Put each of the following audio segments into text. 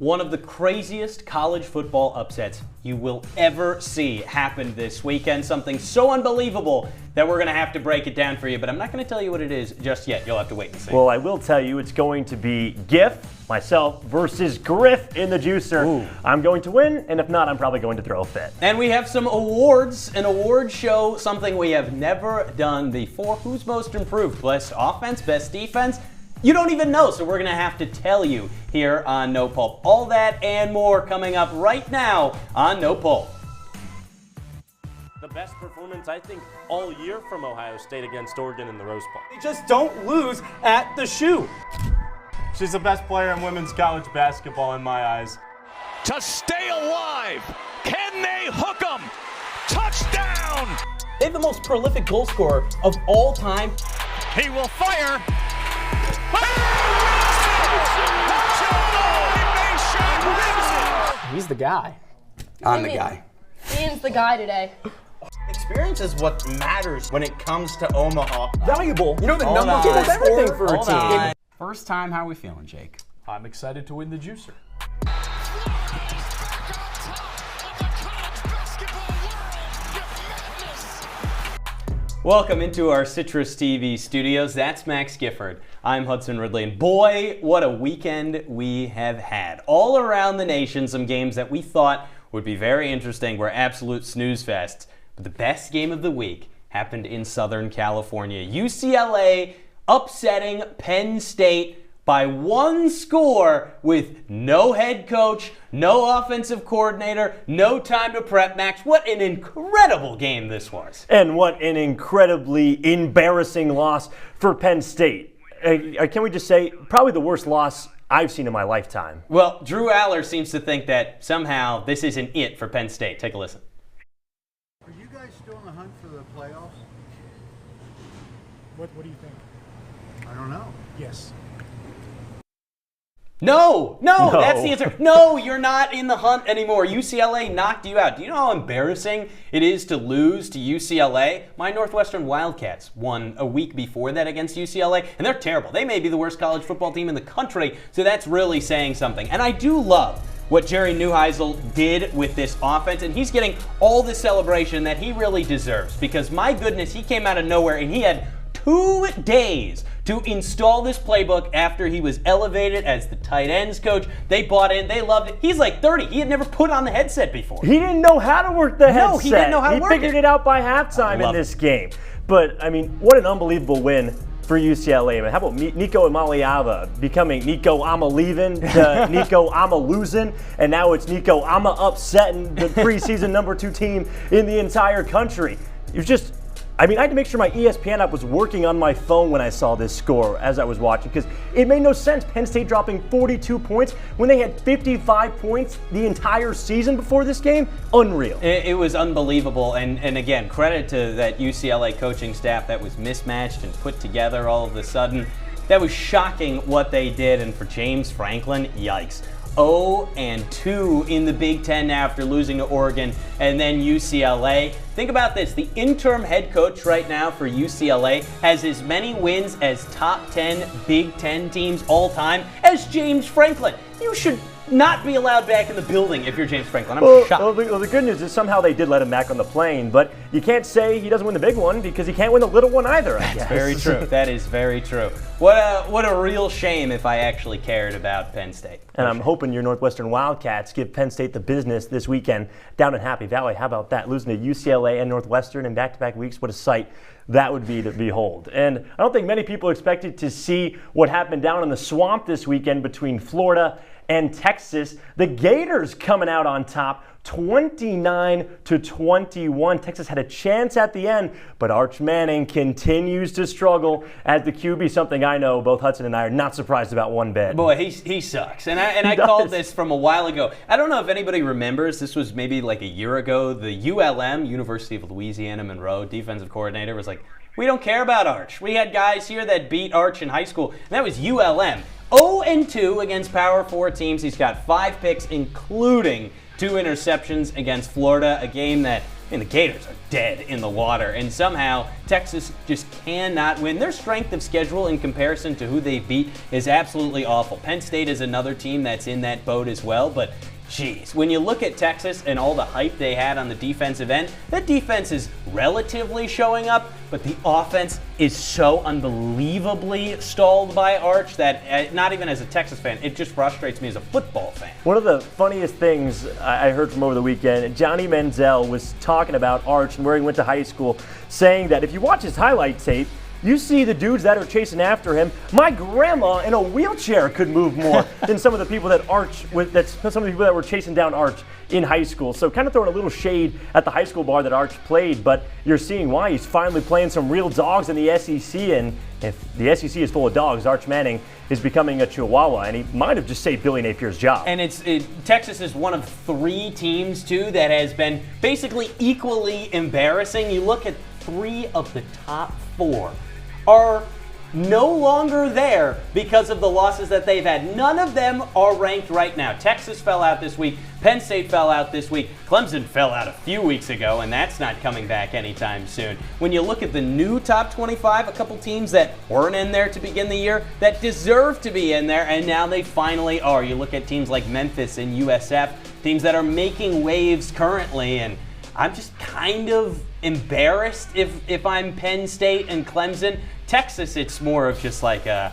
One of the craziest college football upsets you will ever see happened this weekend. Something so unbelievable that we're going to have to break it down for you. But I'm not going to tell you what it is just yet. You'll have to wait and see. Well, I will tell you it's going to be myself, versus Griff in the juicer. Ooh. I'm going to win, and if not, I'm probably going to throw a fit. And we have some awards, an award show, something we have never done before. Who's most improved? Best offense, best defense? You don't even know, so we're going to have to tell you here on No Pulp. All that and more coming up right now on No Pulp. The best performance, I think, all year from Ohio State against Oregon in the Rose Bowl. They just don't lose at the shoe. She's the best player in women's college basketball in my eyes. To stay alive, can they hook 'em? Touchdown! They have the most prolific goal scorer of all time. He will fire. He's the guy. I'm the guy. Ian's the guy today. Experience is what matters when it comes to Omaha. Valuable. You know the Hold numbers on. is everything for a Hold team. on. First time, how are we feeling, Jake? I'm excited to win the juicer. Welcome into our CitrusTV studios. That's Max Gifford. I'm Hudson, Ridley, and boy, what a weekend we have had. All around the nation, some games that we thought would be very interesting were absolute snooze fests. But the best game of the week happened in Southern California. UCLA upsetting Penn State by one score with no head coach, no offensive coordinator, no time to prep. Max, what an incredible game this was. And what an incredibly embarrassing loss for Penn State. Can we just say, probably the worst loss I've seen in my lifetime. Well, Drew Aller seems to think that somehow this isn't it for Penn State. Take a listen. Are you guys still in the hunt for the playoffs? What do you think? I don't know. Yes. No, that's the answer. No, you're not in the hunt anymore. UCLA knocked you out. Do you know how embarrassing it is to lose to UCLA? My Northwestern Wildcats won a week before that against UCLA, and they're terrible. They may be the worst college football team in the country, so that's really saying something. And I do love what Jerry Neuheisel did with this offense, and he's getting all the celebration that he really deserves, because my goodness, he came out of nowhere and he had 2 days to install this playbook after he was elevated as the tight ends coach. They bought in, they loved it. He's like 30. He had never put on the headset before. He didn't know how to work the headset. No, he didn't know how to work it. He figured it out by halftime in this game. But, I mean, what an unbelievable win for UCLA. I mean, how about Nico and Maliava becoming Nico, I'm a leaving, to Nico, I'm a losing, and now it's Nico, I'm a upsetting the preseason number 2 team in the entire country. It was just, I mean, I had to make sure my ESPN app was working on my phone when I saw this score as I was watching, because it made no sense. Penn State dropping 42 points when they had 55 points the entire season before this game. Unreal. It was unbelievable, and again, credit to that UCLA coaching staff that was mismatched and put together all of a sudden. That was shocking what they did, and for James Franklin, yikes. 0-2 in the Big Ten after losing to Oregon and then UCLA. Think about this. The interim head coach right now for UCLA has as many wins as top 10 Big Ten teams all time as James Franklin. You should not be allowed back in the building if you're James Franklin. I'm shocked. Well, the good news is somehow they did let him back on the plane, but you can't say he doesn't win the big one because he can't win the little one either, I guess. That's very true. That is very true. What a real shame if I actually cared about Penn State. And I'm hoping your Northwestern Wildcats give Penn State the business this weekend down in Happy Valley. How about that? Losing to UCLA and Northwestern in back-to-back weeks. What a sight that would be to behold. And I don't think many people expected to see what happened down in the swamp this weekend between Florida and Texas. The Gators coming out on top, 29-21. Texas had a chance at the end, but Arch Manning continues to struggle as the QB, something I know both Hudson and I are not surprised about one bit. Boy, he sucks. And I called this from a while ago. I don't know if anybody remembers, this was maybe like a year ago, the ULM, University of Louisiana Monroe, defensive coordinator was like, we don't care about Arch. We had guys here that beat Arch in high school, and that was ULM. 0-2 against Power 4 teams. He's got 5 picks, including 2 interceptions against Florida, a game that I mean, the Gators are dead in the water, and somehow Texas just cannot win. Their strength of schedule in comparison to who they beat is absolutely awful. Penn State is another team that's in that boat as well, but geez, when you look at Texas and all the hype they had on the defensive end, that defense is relatively showing up, but the offense is so unbelievably stalled by Arch that not even as a Texas fan, it just frustrates me as a football fan. One of the funniest things I heard from over the weekend, Johnny Manziel was talking about Arch and where he went to high school, saying that if you watch his highlight tape, you see the dudes that are chasing after him. My grandma in a wheelchair could move more than some of the people that some of the people that were chasing down Arch in high school. So kind of throwing a little shade at the high school bar that Arch played, but you're seeing why he's finally playing some real dogs in the SEC. And if the SEC is full of dogs, Arch Manning is becoming a chihuahua, and he might have just saved Billy Napier's job. And Texas is one of 3 teams, too, that has been basically equally embarrassing. You look at 3 of the top 4 are no longer there because of the losses that they've had. None of them are ranked right now. Texas fell out this week. Penn State fell out this week. Clemson fell out a few weeks ago, and that's not coming back anytime soon. When you look at the new top 25, a couple teams that weren't in there to begin the year that deserve to be in there, and now they finally are. You look at teams like Memphis and USF, teams that are making waves currently, and I'm just kind of embarrassed if I'm Penn State and Clemson. Texas, it's more of just like, I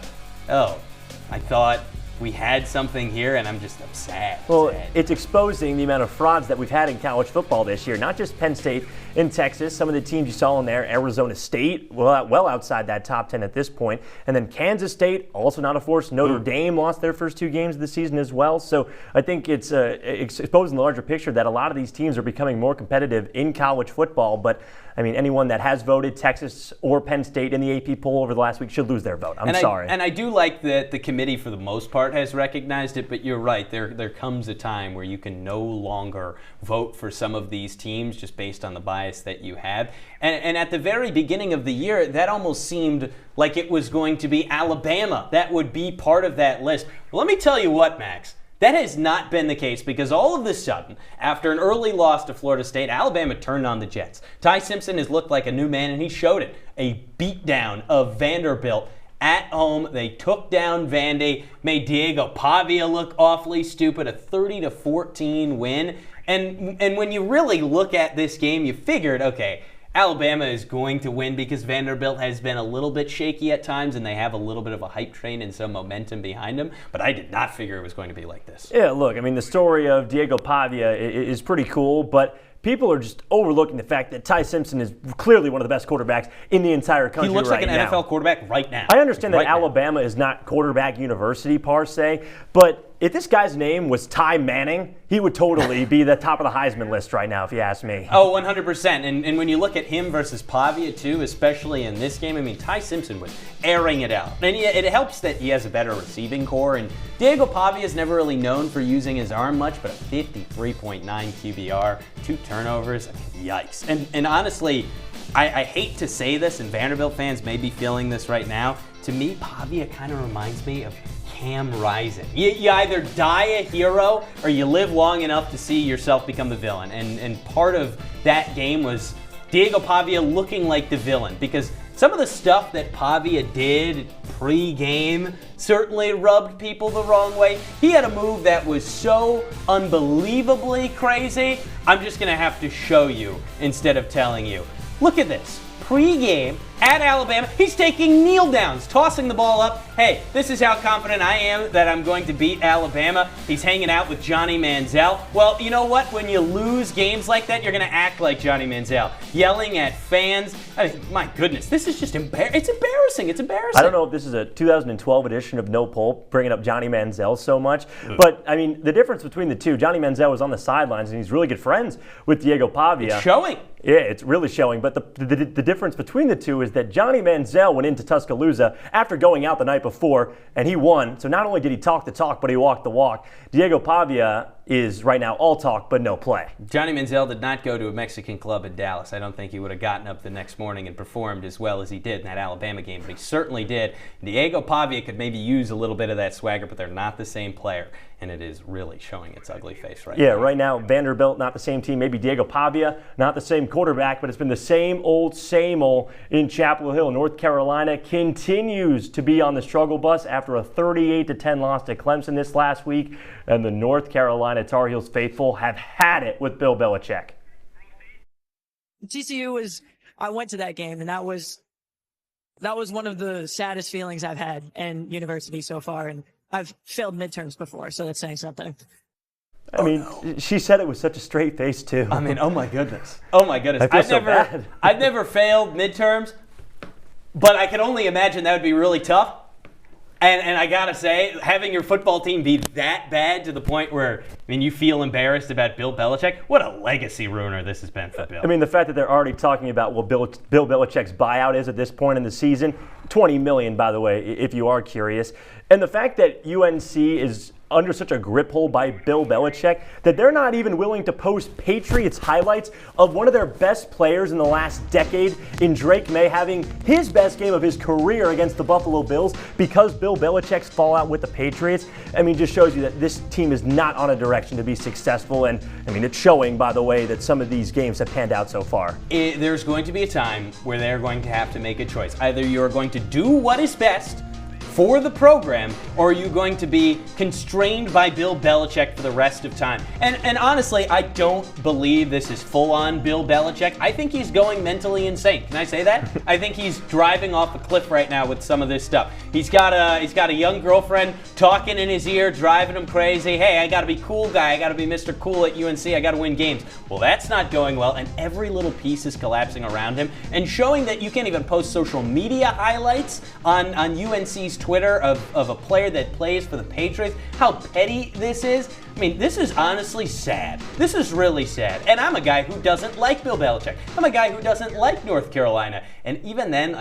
thought we had something here, and I'm just upset. Well, it's exposing the amount of frauds that we've had in college football this year. Not just Penn State in Texas. Some of the teams you saw in there, Arizona State, well outside that top 10 at this point. And then Kansas State, also not a force. Notre Dame lost their first 2 games of the season as well. So I think it's exposing the larger picture that a lot of these teams are becoming more competitive in college football. But I mean, anyone that has voted Texas or Penn State in the AP poll over the last week should lose their vote. I'm sorry. And I do like that the committee, for the most part, has recognized it, but you're right. There comes a time where you can no longer vote for some of these teams just based on the bias that you have. And at the very beginning of the year, that almost seemed like it was going to be Alabama that would be part of that list. Well, let me tell you what, Max. That has not been the case because all of a sudden, after an early loss to Florida State, Alabama turned on the Jets. Ty Simpson has looked like a new man, and he showed it. A beatdown of Vanderbilt at home. They took down Vandy, made Diego Pavia look awfully stupid, a 30-14 win. And when you really look at this game, you figured, okay, Alabama is going to win because Vanderbilt has been a little bit shaky at times and they have a little bit of a hype train and some momentum behind them. But I did not figure it was going to be like this. Yeah, look, I mean, the story of Diego Pavia is pretty cool, but people are just overlooking the fact that Ty Simpson is clearly one of the best quarterbacks in the entire country. He looks right like an now. NFL quarterback right now. I understand that Alabama is not quarterback university per se, but if this guy's name was Ty Manning, he would totally be the top of the Heisman list right now, if you ask me. Oh, 100%. And when you look at him versus Pavia, too, especially in this game, I mean, Ty Simpson was airing it out. And it helps that he has a better receiving core. And Diego Pavia is never really known for using his arm much, but a 53.9 QBR, 2 turnovers, yikes. And honestly, I hate to say this, and Vanderbilt fans may be feeling this right now. To me, Pavia kind of reminds me of Cam Rising. You either die a hero or you live long enough to see yourself become the villain. And part of that game was Diego Pavia looking like the villain because some of the stuff that Pavia did pre-game certainly rubbed people the wrong way. He had a move that was so unbelievably crazy, I'm just going to have to show you instead of telling you. Look at this. Pre-game at Alabama, he's taking kneel downs, tossing the ball up. Hey, this is how confident I am that I'm going to beat Alabama. He's hanging out with Johnny Manziel. Well, you know what? When you lose games like that, you're going to act like Johnny Manziel, yelling at fans. I mean, my goodness, this is just it's embarrassing. It's embarrassing. I don't know if this is a 2012 edition of No Pulp, bringing up Johnny Manziel so much, but I mean, the difference between the two, Johnny Manziel was on the sidelines and he's really good friends with Diego Pavia. It's showing. Yeah, it's really showing. But the difference between the two is that Johnny Manziel went into Tuscaloosa after going out the night before, and he won. So not only did he talk the talk, but he walked the walk. Diego Pavia is right now all talk but no play. Johnny Manziel did not go to a Mexican club in Dallas. I don't think he would have gotten up the next morning and performed as well as he did in that Alabama game, but he certainly did. Diego Pavia could maybe use a little bit of that swagger, but they're not the same player, and it is really showing its ugly face right now. Yeah, right now, Vanderbilt, not the same team. Maybe Diego Pavia, not the same quarterback, but it's been the same old in Chapel Hill. North Carolina continues to be on the struggle bus after a 38-10 loss to Clemson this last week, and the North Carolina Tar Heels faithful have had it with Bill Belichick. TCU I went to that game, and that was one of the saddest feelings I've had in university so far, and I've failed midterms before, so that's saying something. I mean, she said it with such a straight face, too. I mean, oh my goodness. Oh my goodness. I feel so bad. I've never failed midterms, but I can only imagine that would be really tough. And I gotta say, having your football team be that bad to the point where, you feel embarrassed about Bill Belichick, what a legacy ruiner this has been for Bill. I mean, the fact that they're already talking about what Bill Belichick's buyout is at this point in the season, $20 million, by the way, if you are curious. And the fact that UNC is under such a grip hold by Bill Belichick that they're not even willing to post Patriots highlights of one of their best players in the last decade in Drake May having his best game of his career against the Buffalo Bills because Bill Belichick's fallout with the Patriots. Just shows you that this team is not on a direction to be successful. And it's showing, by the way, that some of these games have panned out so far. There's going to be a time where they're going to have to make a choice. Either you're going to do what is best for the program, or are you going to be constrained by Bill Belichick for the rest of time? And honestly, I don't believe this is full-on Bill Belichick. I think he's going mentally insane. Can I say that? I think he's driving off a cliff right now with some of this stuff. He's got a young girlfriend talking in his ear, driving him crazy. Hey, I got to be cool guy. I got to be Mr. Cool at UNC. I got to win games. Well, that's not going well, and every little piece is collapsing around him and showing that you can't even post social media highlights on UNC's Twitter of a player that plays for the Patriots. How petty this is. This is honestly sad. This is really sad. And I'm a guy who doesn't like Bill Belichick. I'm a guy who doesn't like North Carolina. And even then,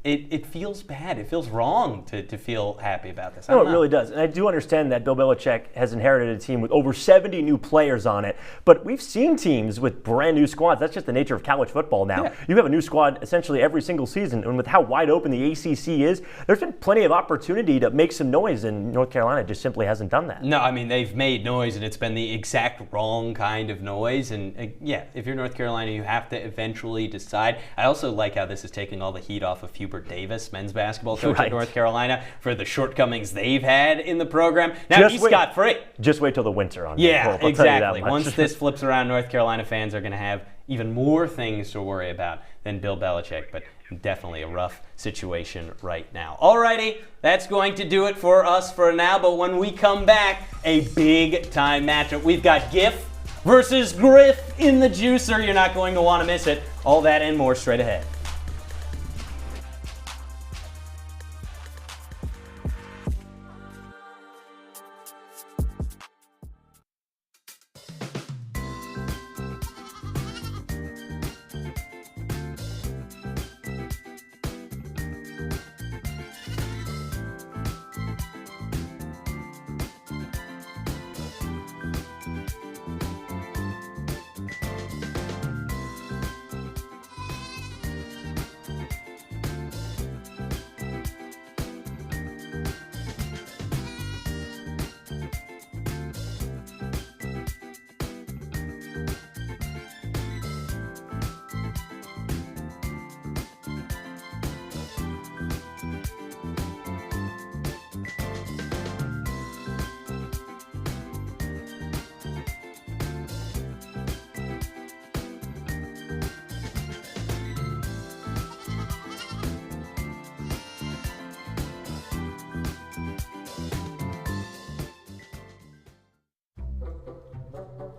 it feels bad. It feels wrong to feel happy about this. No, it really does. And I do understand that Bill Belichick has inherited a team with over 70 new players on it. But we've seen teams with brand new squads. That's just the nature of college football now. Yeah. You have a new squad essentially every single season. And with how wide open the ACC is, there's been plenty of opportunity to make some noise. And North Carolina just simply hasn't done that. No, they've made noise, and it's been the exact wrong kind of noise. And if you're North Carolina, you have to eventually decide. I also like how this is taking all the heat off of Hubert Davis, men's basketball coach at North Carolina, for the shortcomings they've had in the program. Now he's scot-free. Just wait till the winter on Yeah, Pulp, exactly. Once this flips around, North Carolina fans are going to have even more things to worry about than Bill Belichick, but definitely a rough situation right now. Alrighty, that's going to do it for us for now, but when we come back, a big-time matchup. We've got Giff versus Griff in the juicer. You're not going to want to miss it. All that and more straight ahead.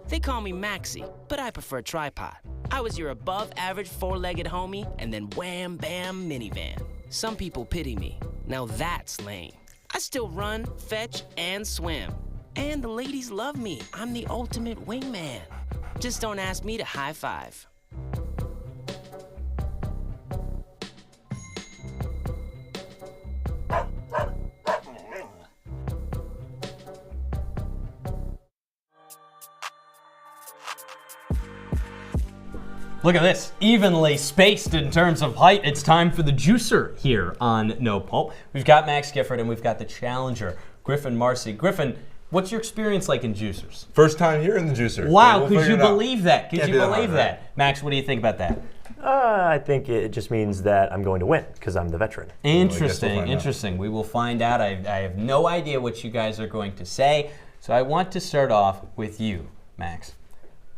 They call me Maxie, but I prefer tripod. I was your above-average four-legged homie, and then wham-bam minivan. Some people pity me. Now that's lame. I still run, fetch, and swim. And the ladies love me. I'm the ultimate wingman. Just don't ask me to high-five. Look at this, evenly spaced in terms of height. It's time for the juicer here on No Pulp. We've got Max Gifford and we've got the challenger, Griffin Marcy. Griffin, what's your experience like in juicers? First time here in the juicer. Wow, could you believe that? Could Can't you be that believe hard, that? right? Max, what do you think about that? I think it just means that I'm going to win because I'm the veteran. Interesting, interesting. We will find out. I have no idea what you guys are going to say. So I want to start off with you, Max.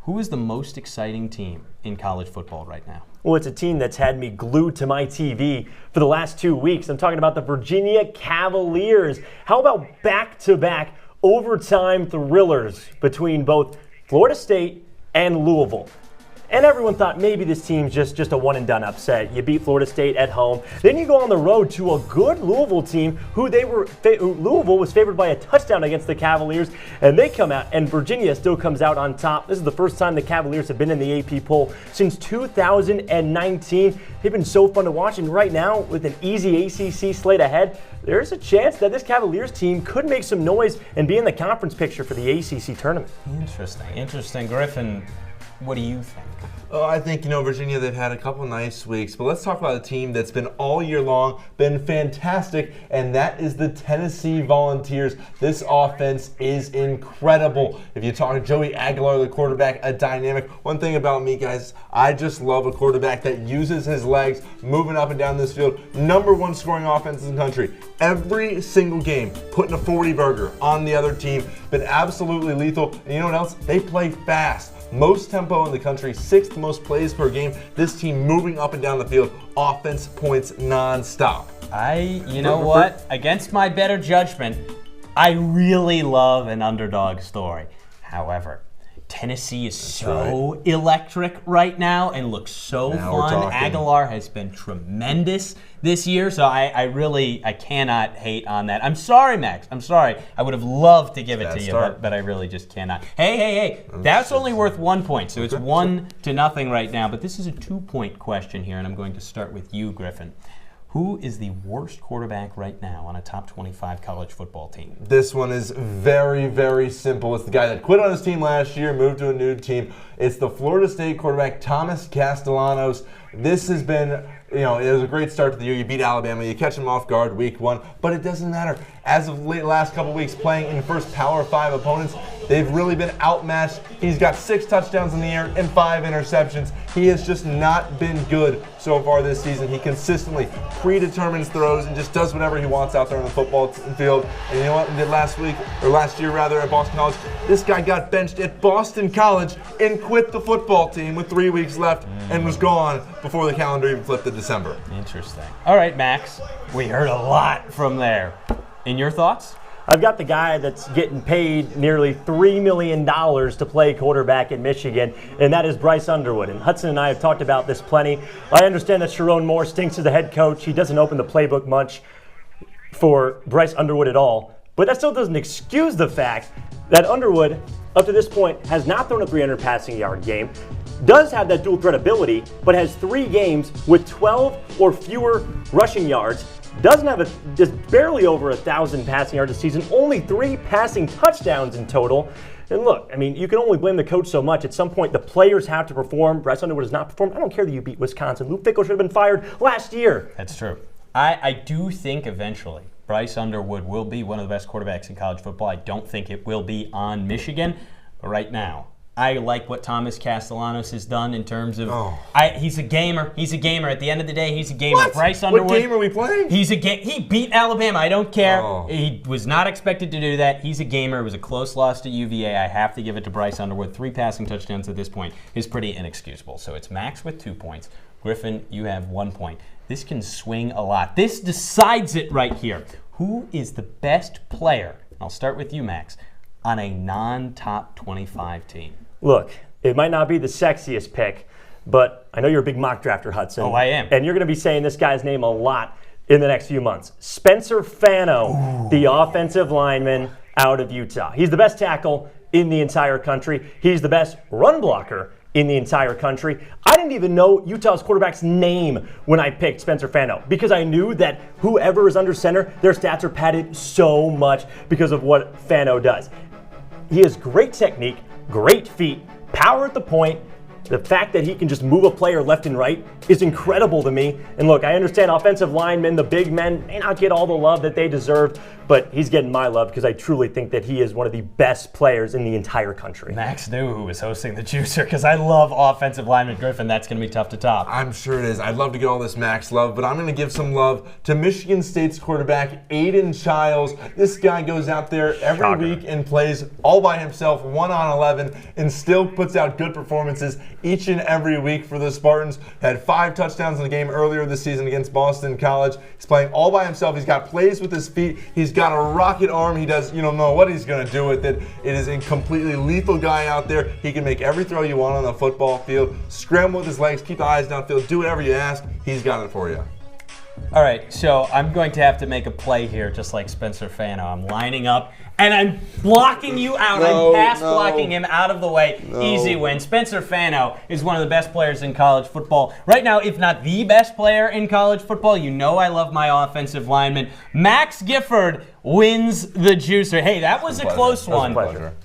Who is the most exciting team in college football right now? Well, it's a team that's had me glued to my TV for the last 2 weeks. I'm talking about the Virginia Cavaliers. How about back-to-back overtime thrillers between both Florida State and Louisville? And everyone thought maybe this team's just a one-and-done upset. You beat Florida State at home. Then you go on the road to a good Louisville team who Louisville was favored by a touchdown against the Cavaliers, and they come out, and Virginia still comes out on top. This is the first time the Cavaliers have been in the AP poll since 2019. They've been so fun to watch, and right now, with an easy ACC slate ahead, there's a chance that this Cavaliers team could make some noise and be in the conference picture for the ACC tournament. Interesting. Griffin, what do you think? Oh, I think, Virginia, they've had a couple nice weeks, but let's talk about a team that's been all year long, been fantastic, and that is the Tennessee Volunteers. This offense is incredible. If you talk to Joey Aguilar, the quarterback, a dynamic. One thing about me, guys, I just love a quarterback that uses his legs, moving up and down this field. #1 scoring offense in the country. Every single game, putting a 40 burger on the other team, been absolutely lethal. And you know what else? They play fast. Most tempo in the country, 6th most plays per game. This team moving up and down the field, offense points nonstop. You know what? Against my better judgment, I really love an underdog story. However, Tennessee is so electric right now and looks so fun. Aguilar has been tremendous this year, so I cannot hate on that. I'm sorry, Max. I'm sorry. I would have loved to give it to you, but I really just cannot. Hey. That's only worth 1 point, so it's 1-0 right now. But this is a 2-point question here, and I'm going to start with you, Griffin. Who is the worst quarterback right now on a top 25 college football team? This one is very, very simple. It's the guy that quit on his team last year, moved to a new team. It's the Florida State quarterback, Thomas Castellanos. This has been, it was a great start to the year. You beat Alabama, you catch them off guard week 1, but it doesn't matter. As of last couple weeks playing in first Power 5 opponents, they've really been outmatched. He's got 6 touchdowns in the air and 5 interceptions. He has just not been good so far this season. He consistently predetermines throws and just does whatever he wants out there on the football field. And you know what he did last year at Boston College? This guy got benched at Boston College and quit the football team with 3 weeks left and was gone before the calendar even flipped to December. Interesting. All right, Max, we heard a lot from there. In your thoughts? I've got the guy that's getting paid nearly $3 million to play quarterback in Michigan, and that is Bryce Underwood. And Hudson and I have talked about this plenty. I understand that Sharon Moore stinks as the head coach. He doesn't open the playbook much for Bryce Underwood at all. But that still doesn't excuse the fact that Underwood, up to this point, has not thrown a 300 passing yard game, does have that dual threat ability, but has 3 games with 12 or fewer rushing yards, doesn't have just barely over 1,000 passing yards a season, only 3 passing touchdowns in total. And look, you can only blame the coach so much. At some point, the players have to perform. Bryce Underwood has not performed. I don't care that you beat Wisconsin. Luke Fickell should have been fired last year. That's true. I do think eventually Bryce Underwood will be one of the best quarterbacks in college football. I don't think it will be on Michigan, but right now, I like what Thomas Castellanos has done in terms of he's a gamer. He's a gamer. At the end of the day, he's a gamer. What? Bryce Underwood. What game are we playing? He beat Alabama. I don't care. He was not expected to do that. He's a gamer. It was a close loss to UVA. I have to give it to Bryce Underwood. 3 passing touchdowns at this point is pretty inexcusable. So it's Max with 2 points. Griffin, you have 1 point. This can swing a lot. This decides it right here. Who is the best player? I'll start with you, Max, on a non-top 25 team. Look, it might not be the sexiest pick, but I know you're a big mock drafter, Hudson. Oh, I am. And you're going to be saying this guy's name a lot in the next few months. Spencer Fano, the offensive lineman out of Utah. He's the best tackle in the entire country. He's the best run blocker in the entire country. I didn't even know Utah's quarterback's name when I picked Spencer Fano because I knew that whoever is under center, their stats are padded so much because of what Fano does. He has great technique, great feet, power at the point, The fact that he can just move a player left and right is incredible to me. And look, I understand offensive linemen, the big men, may not get all the love that they deserve, but he's getting my love because I truly think that he is one of the best players in the entire country. Max knew who was hosting the Juicer because I love offensive lineman Griffin. That's going to be tough to top. I'm sure it is. I'd love to get all this Max love, but I'm going to give some love to Michigan State's quarterback, Aiden Childs. This guy goes out there every week and plays all by himself, 1 on 11, and still puts out good performances each and every week for the Spartans. Had 5 touchdowns in the game earlier this season against Boston College. He's playing all by himself. He's got plays with his feet. He's got a rocket arm. He does, you don't know what he's going to do with it. It is a completely lethal guy out there. He can make every throw you want on the football field, scramble with his legs, keep the eyes downfield, do whatever you ask. He's got it for you. All right, so I'm going to have to make a play here, just like Spencer Fano. I'm lining up, and I'm blocking you out. I'm blocking him out of the way. Easy win. Spencer Fano is one of the best players in college football. Right now, if not the best player in college football, you know I love my offensive lineman. Max Gifford wins the Juicer. Hey, that was a close one.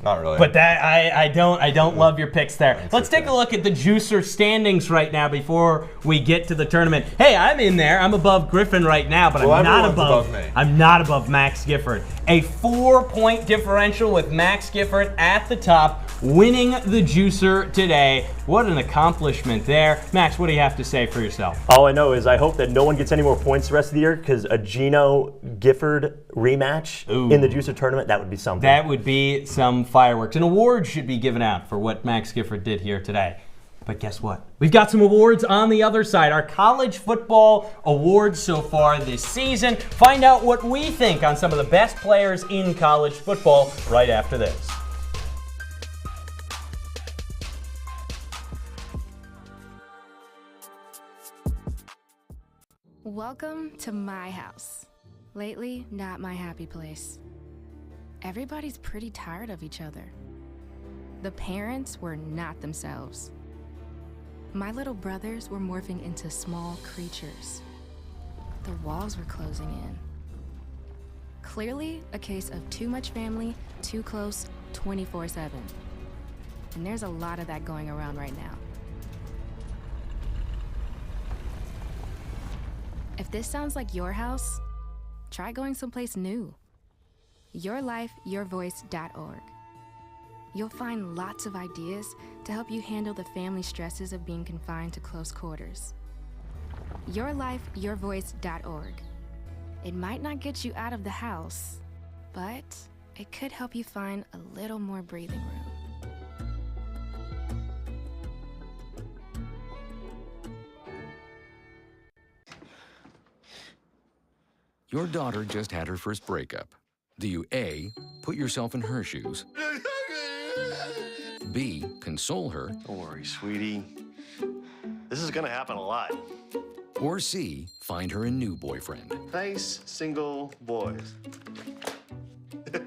Not really. But that I don't love your picks there. Let's take a look at the Juicer standings right now before we get to the tournament. Hey, I'm in there. I'm above Griffin right now, but I'm not above Max Gifford. A 4-point differential with Max Gifford at the top, winning the Juicer today. What an accomplishment there. Max, what do you have to say for yourself? All I know is I hope that no one gets any more points the rest of the year because a Gino Gifford rematch in the Juicer tournament, that would be something. That would be some fireworks. An award should be given out for what Max Gifford did here today. But guess what? We've got some awards on the other side. Our college football awards so far this season. Find out what we think on some of the best players in college football right after this. Welcome to my house. Lately, not my happy place. Everybody's pretty tired of each other. The parents were not themselves. My little brothers were morphing into small creatures. The walls were closing in. Clearly, a case of too much family, too close, 24/7. And there's a lot of that going around right now. If this sounds like your house, try going someplace new. YourLifeYourVoice.org. You'll find lots of ideas to help you handle the family stresses of being confined to close quarters. YourLifeYourVoice.org. It might not get you out of the house, but it could help you find a little more breathing room. Your daughter just had her first breakup. Do you A, put yourself in her shoes? B, console her? Don't worry, sweetie. This is gonna happen a lot. Or C, find her a new boyfriend? Nice, single boys. That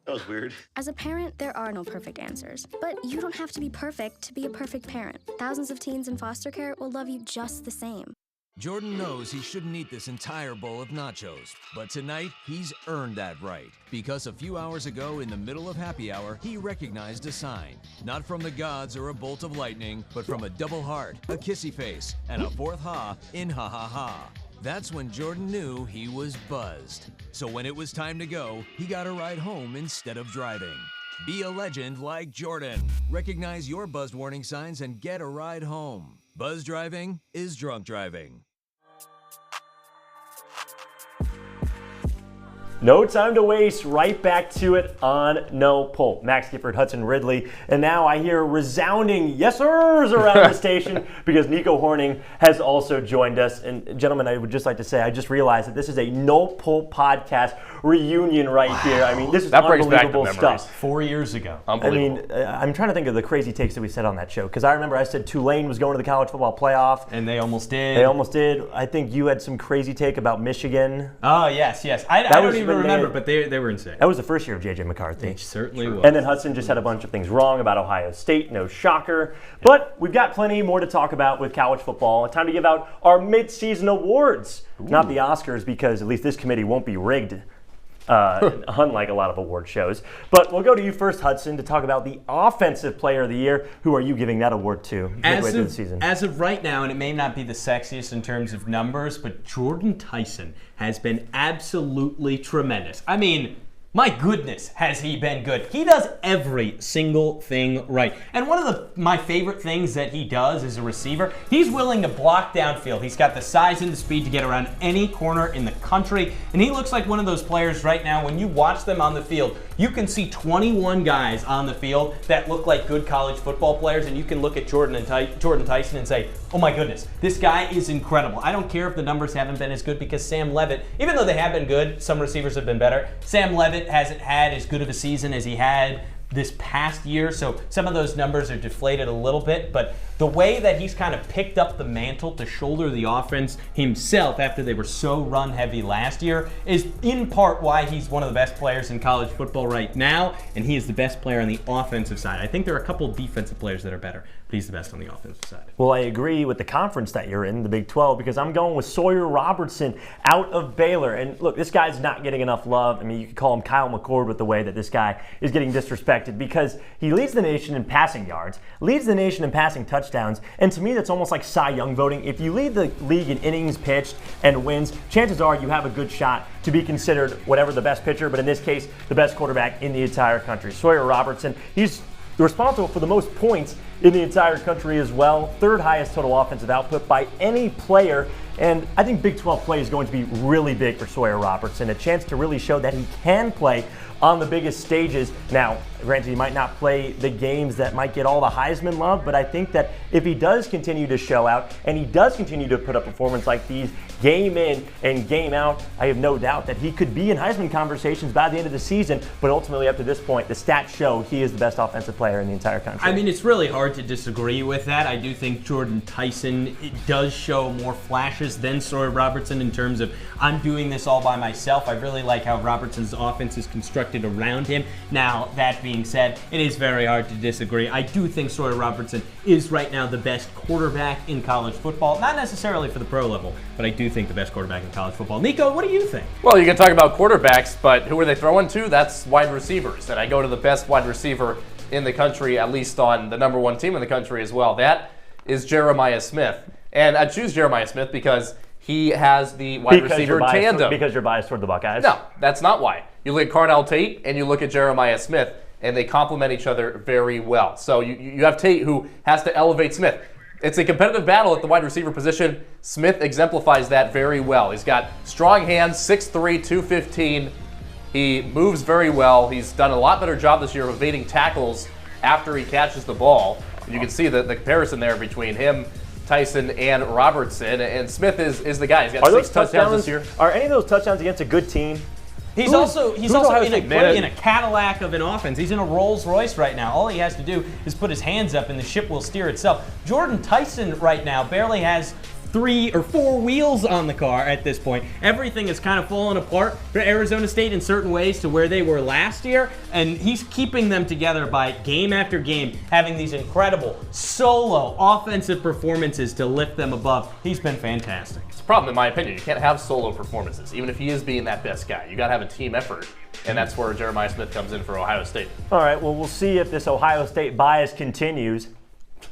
was weird. As a parent, there are no perfect answers. But you don't have to be perfect to be a perfect parent. Thousands of teens in foster care will love you just the same. Jordan knows he shouldn't eat this entire bowl of nachos, but tonight he's earned that right. Because a few hours ago, in the middle of happy hour, he recognized a sign. Not from the gods or a bolt of lightning, but from a double heart, a kissy face, and a fourth ha in ha ha ha. That's when Jordan knew he was buzzed. So when it was time to go, he got a ride home instead of driving. Be a legend like Jordan. Recognize your buzzed warning signs and get a ride home. Buzz driving is drunk driving. No time to waste, right back to it on No Pulp. Max Gifford, Hudson, Ridley, and now I hear resounding yes sirs around the station because Nico Horning has also joined us. And gentlemen, I would just like to say, I just realized that this is a No Pulp podcast reunion right here. I mean, this is unbelievable stuff. 4 years ago. Unbelievable. I mean, I'm trying to think of the crazy takes that we said on that show because I remember I said Tulane was going to the college football playoff. And they almost did. They almost did. I think you had some crazy take about Michigan. Oh, yes. I don't even remember, but they were insane. That was the first year of J.J. McCarthy. It certainly was. And then Hudson just had a bunch of things wrong about Ohio State. No shocker. But we've got plenty more to talk about with college football. Time to give out our mid-season awards. Not the Oscars, because at least this committee won't be rigged. unlike a lot of award shows. But we'll go to you first, Hudson, to talk about the Offensive Player of the Year. Who are you giving that award to midway through the season? As of right now, and it may not be the sexiest in terms of numbers, but Jordan Tyson has been absolutely tremendous. I mean, my goodness, has he been good. He does every single thing right. And one of my favorite things that he does as a receiver, he's willing to block downfield. He's got the size and the speed to get around any corner in the country. And he looks like one of those players right now, when you watch them on the field, you can see 21 guys on the field that look like good college football players, and you can look at Jordan Tyson and say, oh my goodness, this guy is incredible. I don't care if the numbers haven't been as good, because Sam Levitt, even though they have been good, some receivers have been better, Sam Levitt hasn't had as good of a season as he had this past year, so some of those numbers are deflated a little bit, but the way that he's kind of picked up the mantle to shoulder the offense himself after they were so run heavy last year is in part why he's one of the best players in college football right now, and he is the best player on the offensive side. I think there are a couple of defensive players that are better, but he's the best on the offensive side. Well, I agree with the conference that you're in, the Big 12, because I'm going with Sawyer Robertson out of Baylor. And look, this guy's not getting enough love. I mean, you could call him Kyle McCord with the way that this guy is getting disrespected, because he leads the nation in passing yards, leads the nation in passing touchdowns, and to me that's almost like Cy Young voting. If you lead the league in innings pitched and wins, chances are you have a good shot to be considered whatever the best pitcher, but in this case, the best quarterback in the entire country. Sawyer Robertson, he's responsible for the most points in the entire country as well. Third highest total offensive output by any player. And I think Big 12 play is going to be really big for Sawyer Robertson. A chance to really show that he can play on the biggest stages. Now, granted, he might not play the games that might get all the Heisman love, but I think that if he does continue to show out and he does continue to put up performance like these game in and game out, I have no doubt that he could be in Heisman conversations by the end of the season. But ultimately, up to this point, the stats show he is the best offensive player in the entire country. I mean, it's really hard to disagree with that. I do think Jordan Tyson does show more flashes than Sawyer Robertson in terms of, I'm doing this all by myself. I really like how Robertson's offense is constructed around him. Now, that being said, it is very hard to disagree. I do think Sawyer Robertson is right now the best quarterback in college football. Not necessarily for the pro level, but I do think the best quarterback in college football. Nico, what do you think? Well, you can talk about quarterbacks, but who are they throwing to? That's wide receivers. And I go to the best wide receiver in the country, at least on the number one team in the country as well. That is Jeremiah Smith. And I choose Jeremiah Smith because he has the wide receiver tandem. Because you're biased toward the Buckeyes? No, that's not why. You look at Carnell Tate and you look at Jeremiah Smith, and they complement each other very well. So you have Tate, who has to elevate Smith. It's a competitive battle at the wide receiver position. Smith exemplifies that very well. He's got strong hands, 6'3", 215. He moves very well. He's done a lot better job this year of evading tackles after he catches the ball. You can see the comparison there between him, Tyson, and Robertson. And Smith is the guy. He's got 6 touchdowns this year. Are any of those touchdowns against a good team? He's also in a Cadillac of an offense. He's in a Rolls Royce right now. All he has to do is put his hands up and the ship will steer itself. Jordan Tyson right now barely has 3 or 4 wheels on the car at this point. Everything is kind of falling apart for Arizona State in certain ways to where they were last year, and he's keeping them together by game after game, having these incredible solo offensive performances to lift them above. He's been fantastic. It's a problem, in my opinion. You can't have solo performances, even if he is being that best guy. You got to have a team effort, and that's where Jeremiah Smith comes in for Ohio State. All right, well, we'll see if this Ohio State bias continues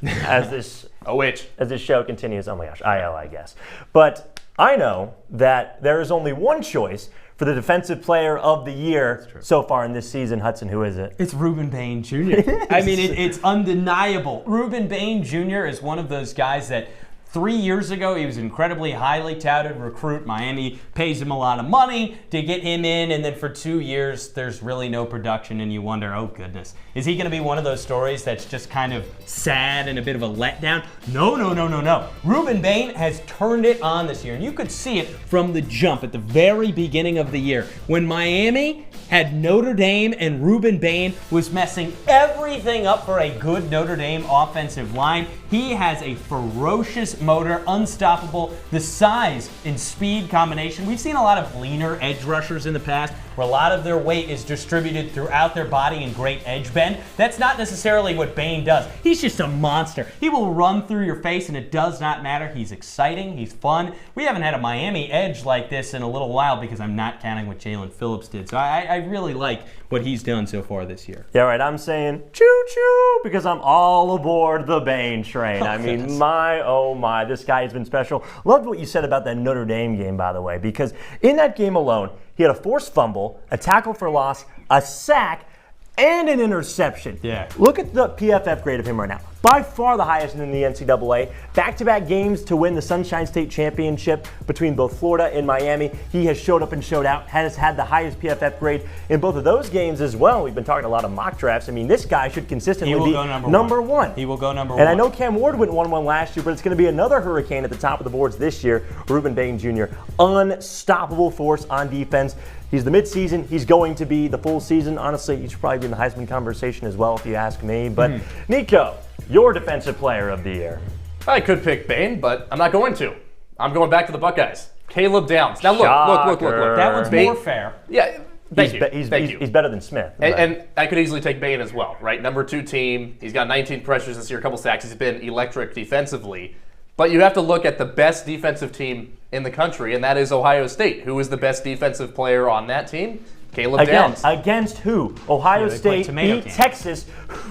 as this as this show continues. Oh my gosh, I guess. But I know that there is only one choice for the Defensive Player of the Year so far in this season. Hudson, who is it? It's Ruben Bain Jr. I mean, it's undeniable. Ruben Bain Jr. is one of those guys that 3 years ago, he was an incredibly highly touted recruit. Miami pays him a lot of money to get him in, and then for 2 years, there's really no production, and you wonder, oh goodness, is he going to be one of those stories that's just kind of sad and a bit of a letdown? No. Ruben Bain has turned it on this year, and you could see it from the jump at the very beginning of the year when Miami had Notre Dame and Ruben Bain was messing everything up for a good Notre Dame offensive line. He has a ferocious motor, unstoppable, the size and speed combination. We've seen a lot of leaner edge rushers in the past where a lot of their weight is distributed throughout their body in great edge bend. That's not necessarily what Bane does. He's just a monster. He will run through your face, and it does not matter. He's exciting. He's fun. We haven't had a Miami edge like this in a little while because I'm not counting what Jalen Phillips did. So I really like what he's done so far this year. Yeah, right. I'm saying choo-choo because I'm all aboard the Bane train. I mean, oh my, this guy has been special. Loved what you said about that Notre Dame game, by the way, because in that game alone, he had a forced fumble, a tackle for loss, a sack, and an interception. Yeah. Look at the PFF grade of him right now. By far the highest in the NCAA. Back-to-back games to win the Sunshine State Championship between both Florida and Miami. He has showed up and showed out, has had the highest PFF grade in both of those games as well. We've been talking a lot of mock drafts. I mean, this guy should consistently be number one. He will go number one. And I know Cam Ward went 1-1 last year, but it's going to be another hurricane at the top of the boards this year. Ruben Bane Jr., unstoppable force on defense. He's the midseason. He's going to be the full season. Honestly, he should probably be in the Heisman conversation as well, if you ask me. But Nico, your defensive player of the year. I could pick Bane, but I'm not going to. I'm going back to the Buckeyes. Caleb Downs. Now look. That one's more fair. Yeah. Thank you. He's better than Smith. And I could easily take Bane as well, right? Number 2 team. He's got 19 pressures this year, a couple sacks. He's been electric defensively. But you have to look at the best defensive team in the country, and that is Ohio State. Who is the best defensive player on that team? Caleb Downs. Against who? Ohio State beat Texas,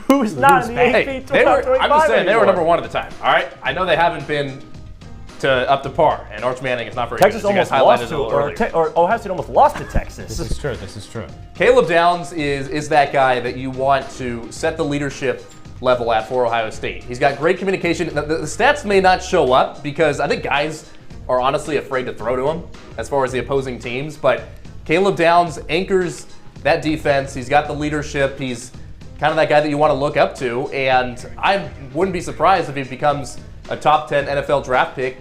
who's not in the AP top 25 I'm just saying, they were anymore. number 1 at the time, all right? I know they haven't been up to par, and Arch Manning is not very Texas good. almost lost to, or Ohio State almost lost to Texas. This is true. Caleb Downs is that guy that you want to set the leadership level at for Ohio State. He's got great communication. The stats may not show up because I think guys are honestly afraid to throw to him as far as the opposing teams, but Caleb Downs anchors that defense. He's got the leadership. He's kind of that guy that you want to look up to, and I wouldn't be surprised if he becomes a top 10 NFL draft pick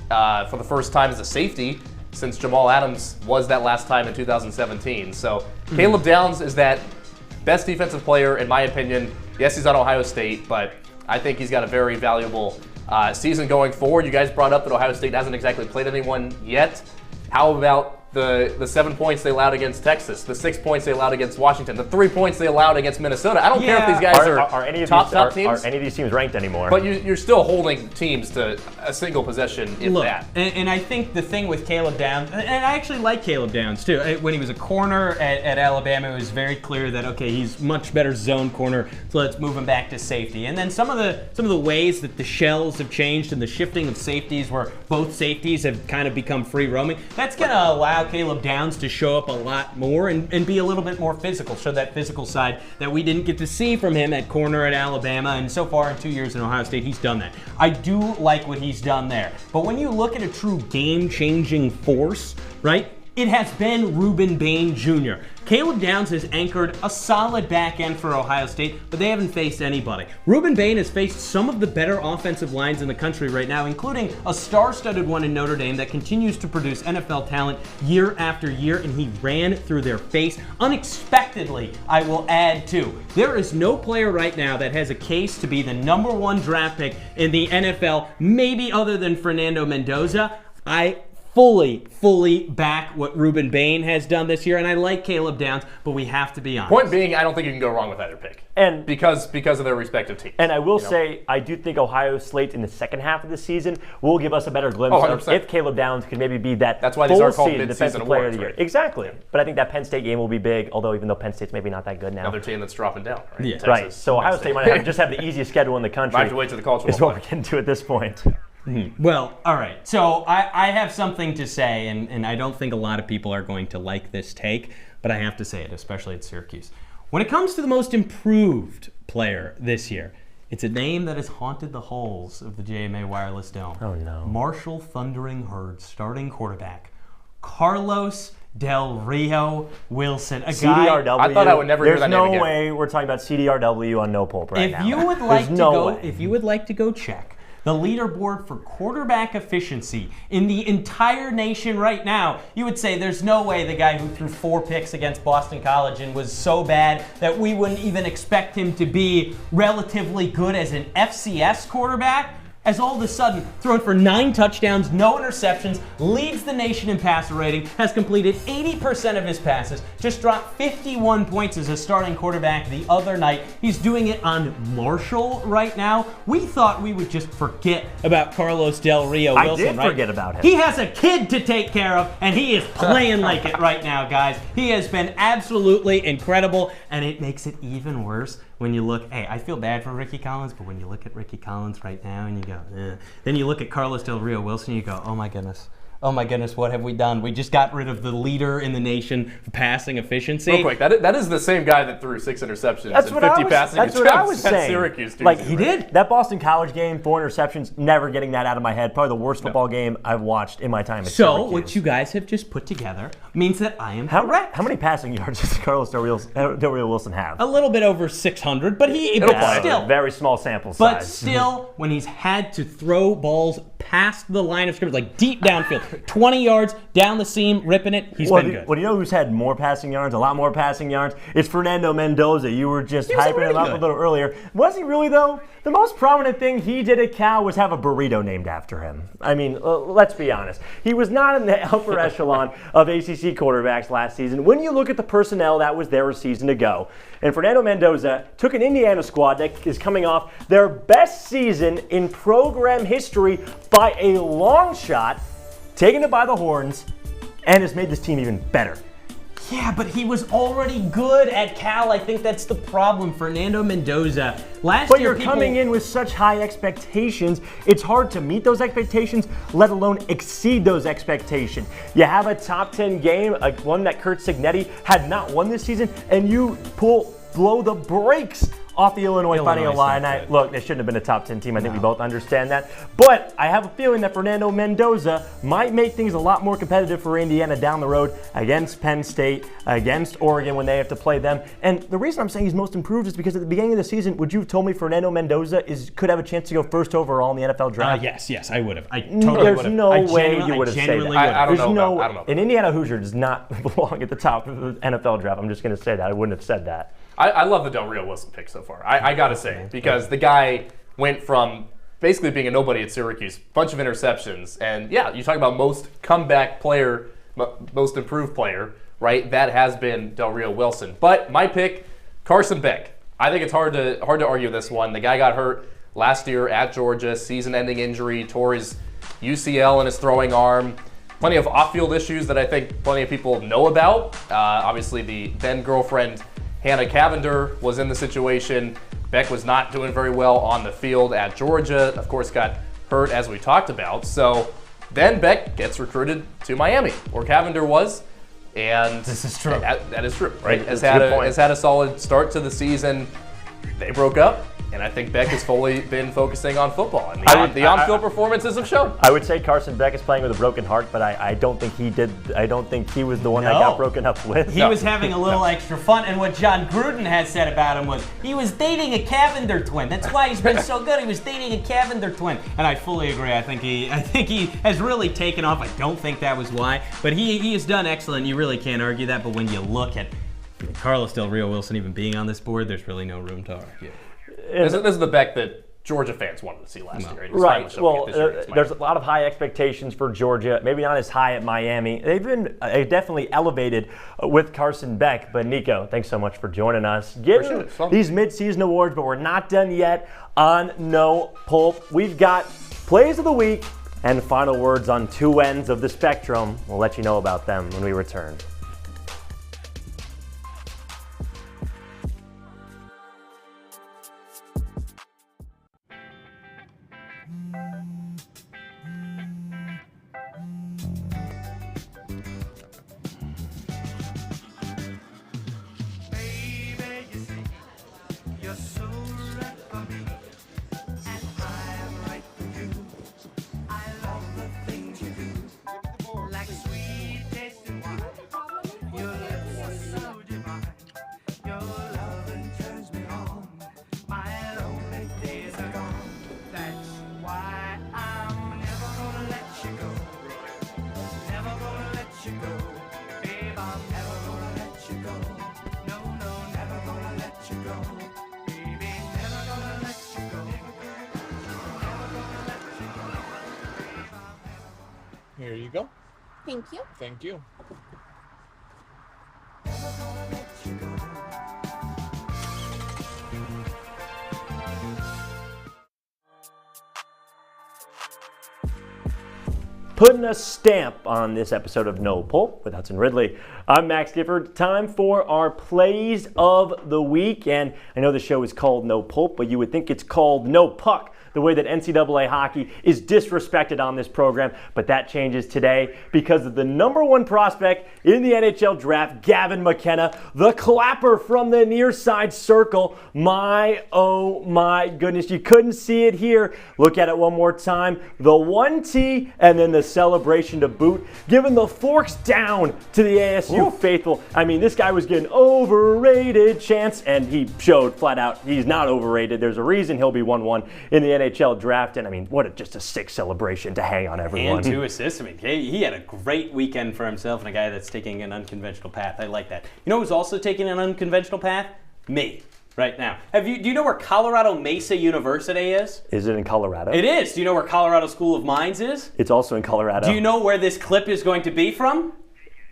for the first time as a safety since Jamal Adams was that last time in 2017. So Caleb Downs is that best defensive player, in my opinion. Yes, he's on Ohio State, but I think he's got a very valuable season going forward. You guys brought up that Ohio State hasn't exactly played anyone yet. How about the 7 points they allowed against Texas, the 6 points they allowed against Washington, the 3 points they allowed against Minnesota? I don't care if these guys are any of top teams. Are any of these teams ranked anymore? But you're still holding teams to a single possession, if that. And I think the thing with Caleb Downs, and I actually like Caleb Downs too. When he was a corner at Alabama, it was very clear that okay, he's much better zone corner. So let's move him back to safety. And then some of the ways that the shells have changed and the shifting of safeties, where both safeties have kind of become free roaming, that's going to allow Caleb Downs to show up a lot more and be a little bit more physical, show that physical side that we didn't get to see from him at corner at Alabama, and so far in 2 years in Ohio State, he's done that. I do like what he's done there. But when you look at a true game-changing force, right, it has been Ruben Bane Jr. Caleb Downs has anchored a solid back end for Ohio State, but they haven't faced anybody. Ruben Bane has faced some of the better offensive lines in the country right now, including a star-studded one in Notre Dame that continues to produce NFL talent year after year, and he ran through their face unexpectedly, I will add too. There is no player right now that has a case to be the #1 draft pick in the NFL, maybe other than Fernando Mendoza. I fully back what Ruben Bane has done this year, and I like Caleb Downs, but we have to be honest. Point being, I don't think you can go wrong with either pick, and because of their respective teams. And I will say, I do think Ohio State in the second half of the season will give us a better glimpse of if Caleb Downs can maybe be that That's why these are called full-season defensive player of the year. Exactly. But I think that Penn State game will be big, although even though Penn State's maybe not that good now. Another team that's dropping down, right? Yeah. Right. So Ohio State might just have the easiest schedule in the country. Might have to wait to the cultural is what we're getting to at this point. Well, all right. So I have something to say, and I don't think a lot of people are going to like this take, but I have to say it, especially at Syracuse. When it comes to the most improved player this year, it's a name that has haunted the halls of the JMA Wireless Dome. Oh, no. Marshall Thundering Herd starting quarterback, Carlos Del Rio Wilson. A guy, CDRW. I thought I would never hear that name again. There's no way we're talking about CDRW on No Pulp right now. If you would like to go check the leaderboard for quarterback efficiency in the entire nation right now, you would say there's no way the guy who threw 4 picks against Boston College and was so bad that we wouldn't even expect him to be relatively good as an FCS quarterback. as all of a sudden thrown for 9 touchdowns, no interceptions, leads the nation in passer rating, has completed 80% of his passes, just dropped 51 points as a starting quarterback the other night. He's doing it on Marshall right now. We thought we would just forget about Carlos Del Rio Wilson, I did forget about him. He has a kid to take care of, and he is playing like it right now, guys. He has been absolutely incredible, and it makes it even worse when you look, hey, I feel bad for Ricky Collins, but when you look at Ricky Collins right now and you go, eh. Then you look at Carlos Del Rio Wilson and you go, oh my goodness, what have we done? We just got rid of the leader in the nation for passing efficiency. Real quick, that is the same guy that threw 6 interceptions and 50 passing attempts at Syracuse. Like, he did. That Boston College game, 4 interceptions, never getting that out of my head. Probably the worst football game I've watched in my time at Syracuse. So, what you guys have just put together means that I am correct. How many passing yards does Carlos Del Rio Wilson have? A little bit over 600, but still. Very small sample size. But still, when he's had to throw balls past the line of scrimmage, like deep downfield, 20 yards down the seam, ripping it, he's been good. Well, you know who's had more passing yards, a lot more passing yards? It's Fernando Mendoza. You were just hyping him up a little earlier. Was he really, though? The most prominent thing he did at Cal was have a burrito named after him. I mean, let's be honest. He was not in the upper echelon of ACC quarterbacks last season. When you look at the personnel that was there a season ago, and Fernando Mendoza took an Indiana squad that is coming off their best season in program history by a long shot, taking it by the horns, and has made this team even better. Yeah, but he was already good at Cal. I think that's the problem. Fernando Mendoza. But you're coming in with such high expectations, it's hard to meet those expectations, let alone exceed those expectations. You have a top 10 game, one that Curt Cignetti had not won this season, and you blow the brakes off the Illinois Fighting Illini. Look, they shouldn't have been a top 10 team. I think we both understand that. But I have a feeling that Fernando Mendoza might make things a lot more competitive for Indiana down the road against Penn State, against Oregon when they have to play them. And the reason I'm saying he's most improved is because at the beginning of the season, would you have told me Fernando Mendoza could have a chance to go first overall in the NFL draft? Yes, I would have. I totally would have. There's no way you would have said that. I don't know. An Indiana Hoosier does not belong at the top of the NFL draft. I'm just going to say that. I wouldn't have said that. I love the Del Rio Wilson pick so far. I got to say, because the guy went from basically being a nobody at Syracuse, bunch of interceptions, and yeah, you talk about most comeback player, most improved player, right? That has been Del Rio Wilson. But my pick, Carson Beck. I think it's hard to argue this one. The guy got hurt last year at Georgia, season-ending injury, tore his UCL in his throwing arm. Plenty of off-field issues that I think plenty of people know about. Obviously, the then-girlfriend Hannah Cavender was in the situation. Beck was not doing very well on the field at Georgia. Of course, got hurt as we talked about. So then Beck gets recruited to Miami, where Cavender was. And this is true. That is true, right? Has had a solid start to the season. They broke up. And I think Beck has fully been focusing on football, and the on-field performances have shown. I would say Carson Beck is playing with a broken heart, but I don't think he did. I don't think he was the one that got broken up with. He was having a little extra fun, and what John Gruden has said about him was he was dating a Cavender twin. That's why he's been so good. He was dating a Cavender twin, and I fully agree. I think he has really taken off. I don't think that was why, but he has done excellent. You really can't argue that. But when you look at Carlos Del Rio Wilson even being on this board, there's really no room to argue. This is the Beck that Georgia fans wanted to see last year. Right. Well, there's a lot of high expectations for Georgia. Maybe not as high at Miami. They've been definitely elevated with Carson Beck. But Nico, thanks so much for joining us. Getting these mid-season awards, but we're not done yet on No Pulp. We've got Plays of the Week and final words on two ends of the spectrum. We'll let you know about them when we return. Thank you. Thank you. Putting a stamp on this episode of No Pulp with Hudson Ridley. I'm Max Gifford. Time for our plays of the week. And I know the show is called No Pulp, but you would think it's called No Puck, the way that NCAA hockey is disrespected on this program. But that changes today because of the number one prospect in the NHL draft, Avin McGahan, the clapper from the near side circle. Oh my goodness, you couldn't see it here. Look at it one more time. The 1T and then the celebration to boot, giving the forks down to the ASU faithful. I mean, this guy was getting overrated chance, and he showed flat out he's not overrated. There's a reason he'll be 1-1 in the NHL draft, and I mean, just a sick celebration to hang on everyone. And 2 assists. I mean, he had a great weekend for himself and a guy that's taking an unconventional path. I like that. You know who's also taking an unconventional path? Me. Right now. Do you know where Colorado Mesa University is? Is it in Colorado? It is. Do you know where Colorado School of Mines is? It's also in Colorado. Do you know where this clip is going to be from?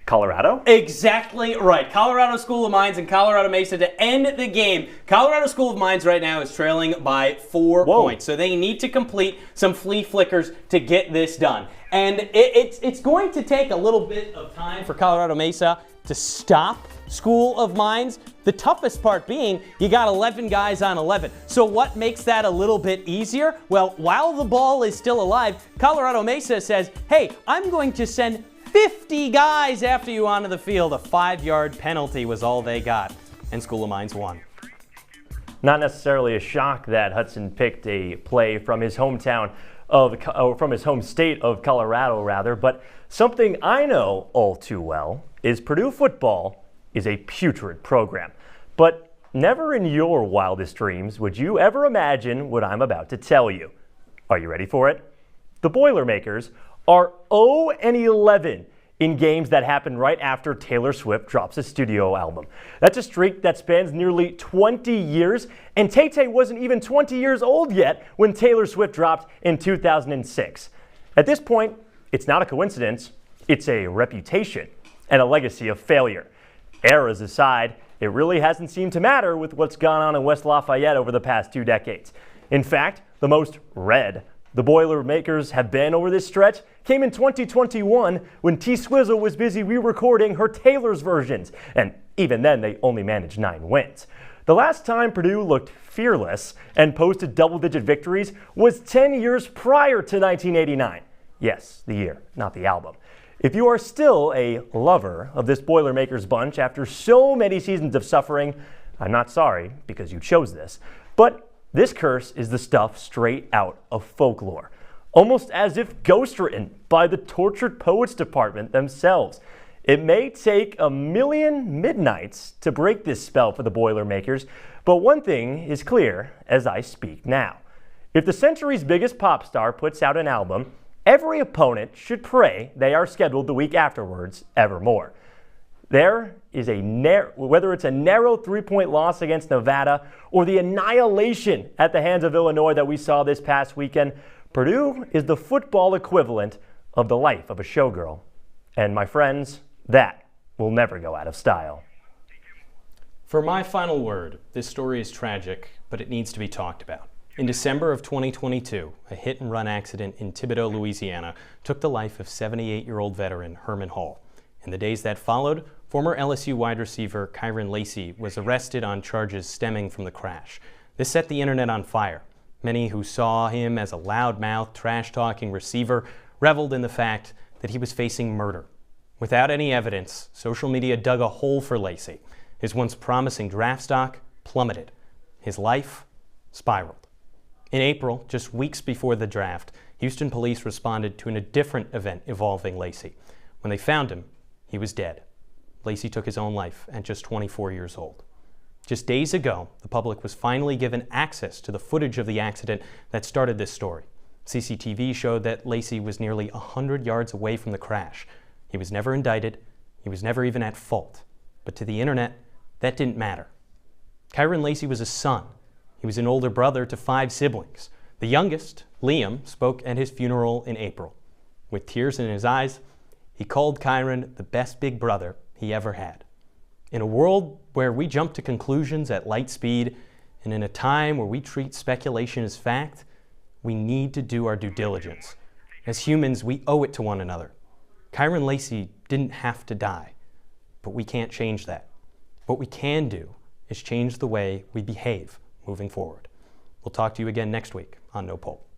Colorado? Exactly right. Colorado School of Mines and Colorado Mesa to end the game. Colorado School of Mines right now is trailing by 4 points. So they need to complete some flea flickers to get this done. And it's going to take a little bit of time for Colorado Mesa to stop School of Mines. The toughest part being you got 11 guys on 11. So what makes that a little bit easier? Well, while the ball is still alive, Colorado Mesa says, hey, I'm going to send 50 guys after you onto the field. A 5-yard penalty was all they got, and School of Mines won. Not necessarily a shock that Hudson picked a play from his hometown from his home state of Colorado, rather, but something I know all too well is Purdue football is a putrid program. But never in your wildest dreams would you ever imagine what I'm about to tell you. Are you ready for it? The Boilermakers are 0-11 in games that happen right after Taylor Swift drops a studio album. That's a streak that spans nearly 20 years, and Tay-Tay wasn't even 20 years old yet when Taylor Swift dropped in 2006. At this point, it's not a coincidence, it's a reputation and a legacy of failure. Eras aside, it really hasn't seemed to matter with what's gone on in West Lafayette over the past 2 decades. In fact, the most red the Boilermakers have been over this stretch came in 2021 when T-Swizzle was busy re-recording her Taylor's versions, and even then they only managed 9 wins. The last time Purdue looked fearless and posted double-digit victories was 10 years prior to 1989. Yes, the year, not the album. If you are still a lover of this Boilermakers bunch after so many seasons of suffering, I'm not sorry because you chose this, but this curse is the stuff straight out of folklore, almost as if ghostwritten by the Tortured Poets Department themselves. It may take a million midnights to break this spell for the Boilermakers, but one thing is clear as I speak now. If the century's biggest pop star puts out an album, every opponent should pray they are scheduled the week afterwards evermore. There is whether it's a narrow 3-point loss against Nevada or the annihilation at the hands of Illinois that we saw this past weekend, Purdue is the football equivalent of the life of a showgirl. And my friends, that will never go out of style. For my final word, this story is tragic, but it needs to be talked about. In December of 2022, a hit-and-run accident in Thibodaux, Louisiana, took the life of 78-year-old veteran Herman Hall. In the days that followed, former LSU wide receiver Kyron Lacey was arrested on charges stemming from the crash. This set the internet on fire. Many who saw him as a loudmouth, trash-talking receiver reveled in the fact that he was facing murder. Without any evidence, social media dug a hole for Lacey. His once promising draft stock plummeted. His life spiraled. In April, just weeks before the draft, Houston police responded to a different event involving Lacey. When they found him, he was dead. Lacey took his own life at just 24 years old. Just days ago, the public was finally given access to the footage of the accident that started this story. CCTV showed that Lacey was nearly 100 yards away from the crash. He was never indicted. He was never even at fault. But to the internet, that didn't matter. Kyron Lacey was a son. He was an older brother to 5 siblings. The youngest, Liam, spoke at his funeral in April. With tears in his eyes, He called Kyron the best big brother he ever had. In a world where we jump to conclusions at light speed, and in a time where we treat speculation as fact, we need to do our due diligence. As humans, we owe it to one another. Kyron Lacey didn't have to die, but we can't change that. What we can do is change the way we behave moving forward. We'll talk to you again next week on No Pulp.